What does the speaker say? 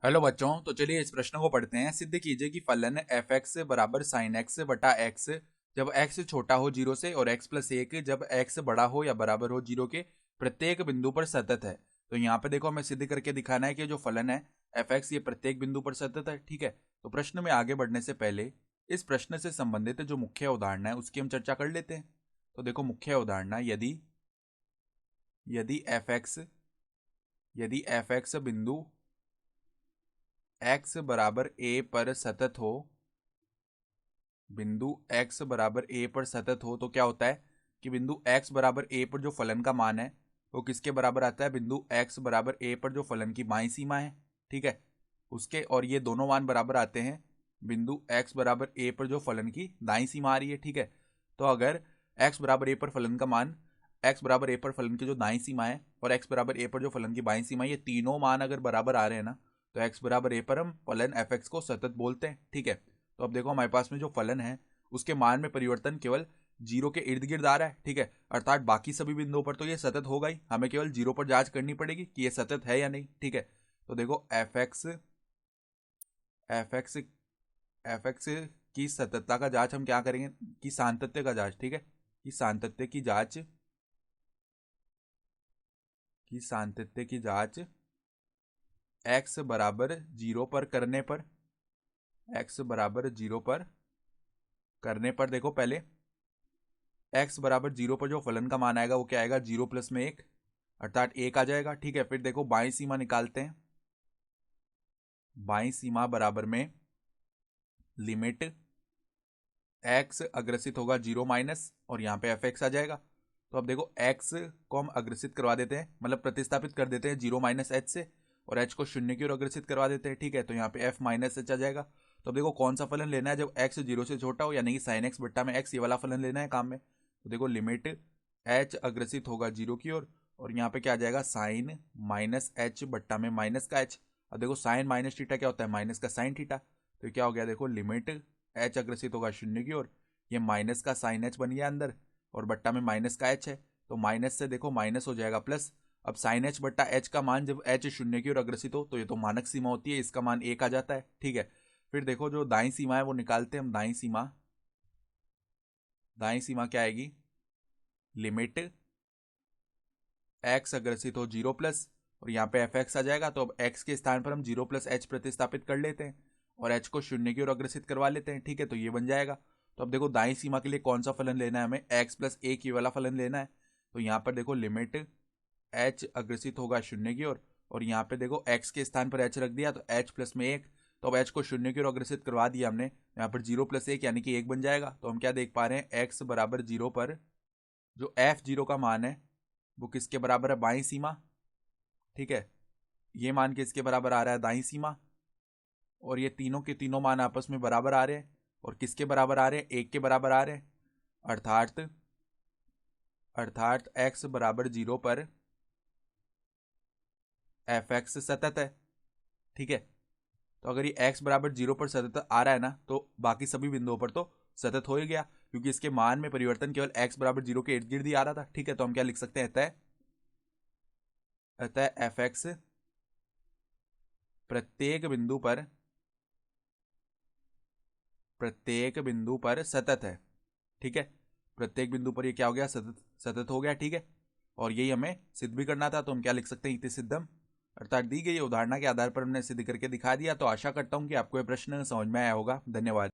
Hello बच्चों, तो चलिए इस प्रश्न को पढ़ते हैं। सिद्ध कीजिए कि फलन एफ एक्स बराबर साइन एक्स बटा एक्स जब एक्स छोटा हो जीरो से और एक्स प्लस एक जब एक्स बड़ा हो या बराबर हो जीरो के प्रत्येक बिंदु पर सतत है। तो यहाँ पे देखो, हमें सिद्ध करके दिखाना है कि जो फलन है एफ एक्स ये प्रत्येक बिंदु पर सतत है। ठीक है, तो प्रश्न में आगे बढ़ने से पहले इस प्रश्न से संबंधित जो मुख्य उदाहरण है उसकी हम चर्चा कर लेते हैं। तो देखो, मुख्य उदाहरण, यदि यदि एफ एक्स बिंदु x बराबर a पर सतत हो, बिंदु x बराबर a पर सतत हो, तो क्या होता है कि बिंदु x बराबर a पर जो फलन का मान है वो किसके बराबर आता है? बिंदु x बराबर a पर जो फलन की बाईं सीमा है, ठीक है, उसके। और ये दोनों मान बराबर आते हैं बिंदु x बराबर a पर जो फलन की दाईं सीमा आ रही है। ठीक है, तो अगर x बराबर a पर फलन का मान, x बराबर a पर फलन की जो दाईं सीमा है और x बराबर a पर जो फलन की बाईं सीमा है, ये तीनों मान अगर बराबर आ रहे हैं ना, तो x बराबर a पर हम फलन एफ एक्स को सतत बोलते हैं। ठीक है, तो अब देखो, हमारे पास में जो फलन है उसके मान में परिवर्तन केवल जीरो के इर्द गिर्द आ रहा है। ठीक है, अर्थात बाकी सभी बिंदुओं पर तो ये सतत होगा ही, हमें केवल जीरो पर जांच करनी पड़ेगी कि ये सतत है या नहीं। ठीक है, तो देखो एफ एक्स एफ एक्स की सततता का जांच हम क्या करेंगे कि सातत्य का जांच। ठीक है, कि सातत्य की जांच x बराबर जीरो पर करने पर, देखो पहले x बराबर जीरो पर जो फलन का मान आएगा वो क्या आएगा? जीरो प्लस में एक, अर्थात एक आ जाएगा। ठीक है, फिर देखो बाईं सीमा निकालते हैं। बाईं सीमा बराबर में लिमिट x अग्रसित होगा जीरो माइनस, और यहाँ पे एफ एक्स आ जाएगा। तो अब देखो x को हम अग्रसित करवा देते हैं, मतलब प्रतिस्थापित कर देते हैं जीरो माइनस एच से, और h को शून्य की ओर अग्रसित करवा देते हैं। ठीक है, तो यहाँ पे f माइनस एच आ जाएगा। तो अब देखो कौन सा फलन लेना है जब x जीरो से छोटा हो, यानी कि साइन एक्स बट्टा में x, ये वाला फलन लेना है काम में। तो देखो लिमिट h अग्रसित होगा जीरो की ओर, और यहाँ पे क्या आ जाएगा? साइन माइनस एच बट्टा में माइनस का h। अब देखो साइन माइनस थीटा क्या होता है? माइनस का साइन थीटा। तो क्या हो गया? देखो लिमिट h अग्रसित होगा शून्य की ओर, ये माइनस का साइन एच बन गया अंदर, और बट्टा में माइनस का एच है, तो माइनस से देखो माइनस हो जाएगा प्लस। अब साइन एच बट्टा एच का मान जब एच शून्य की ओर अग्रसित हो तो ये तो मानक सीमा होती है, इसका मान एक आ जाता है। ठीक है, फिर देखो जो दाईं सीमा है वो निकालते हैं हम। दाईं सीमा क्या आएगी? लिमिट एक्स अग्रसित हो जीरो प्लस, और यहाँ पे एफ एक्स आ जाएगा। तो अब एक्स के स्थान पर हम जीरो प्लस एच प्रतिस्थापित कर लेते हैं और एच को शून्य की ओर अग्रसित करवा लेते हैं। ठीक है, तो ये बन जाएगा। तो अब देखो दाईं सीमा के लिए कौन सा फलन लेना है? हमें एक्स प्लस ए की वाला फलन लेना है। तो यहाँ पर देखो लिमिट एच अग्रसित होगा शून्य की ओर, और यहाँ पे देखो एक्स के स्थान पर एच रख दिया तो एच प्लस में एक, तो अब एच को शून्य की ओर अग्रसित करवा दिया हमने, यहाँ पर जीरो प्लस एक यानी कि एक बन जाएगा। तो हम क्या देख पा रहे हैं? एक्स बराबर जीरो पर जो एफ जीरो का मान है वो किसके बराबर है? बाईं सीमा। ठीक है, ये मान किसके बराबर आ रहा है? दाईं सीमा। और ये तीनों के तीनों मान आपस में बराबर आ रहे हैं, और किसके बराबर आ रहे हैं? एक के बराबर आ रहे हैं। अर्थात एक्स बराबर जीरो पर एफ एक्स सतत है। ठीक है, तो अगर ये x बराबर जीरो पर सतत आ रहा है ना, तो बाकी सभी बिंदुओं पर तो सतत हो ही गया, क्योंकि इसके मान में परिवर्तन केवल x बराबर जीरो के इर्द गिर्द ही आ रहा था। ठीक है, तो हम क्या लिख सकते हैं? अतः एफ एक्स प्रत्येक बिंदु पर सतत है। ठीक है, प्रत्येक बिंदु पर ये क्या हो गया? सतत हो गया। ठीक है, और यही हमें सिद्ध भी करना था, तो हम क्या लिख सकते हैं? इति सिद्धम, अर्थात दी गई उदाहरणा के आधार पर हमने सिद्ध करके दिखा दिया। तो आशा करता हूं कि आपको यह प्रश्न समझ में आया होगा। धन्यवाद।